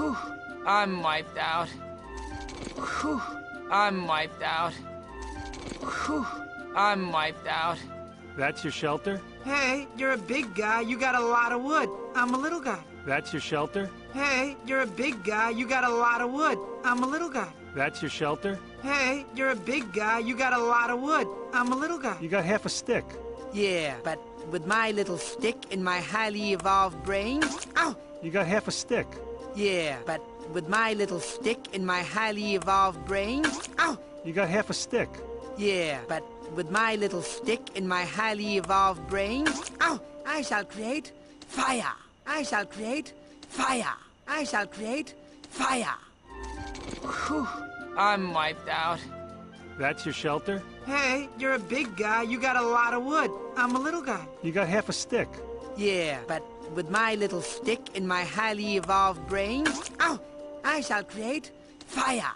Whew, I'm wiped out. Whew, I'm wiped out. Whew, I'm wiped out. That's your shelter? Hey, you're a big guy, you got a lot of wood. I'm a little guy. That's your shelter? Hey, you're a big guy, you got a lot of wood. I'm a little guy. That's your shelter? Hey, you're a big guy, you got a lot of wood. I'm a little guy. You got half a stick. Yeah, but with my little stick and my highly evolved brain... Ow! You got half a stick. Yeah, but with my little stick and my highly evolved brain... Ow! You got half a stick. Yeah, but with my little stick and my highly evolved brain... Ow! I shall create fire. I shall create fire. I shall create fire. Whew, I'm wiped out. That's your shelter? Hey, you're a big guy, you got a lot of wood. I'm a little guy. You got half a stick. Yeah, but with my little stick and my highly evolved brain... Ow! I shall create fire.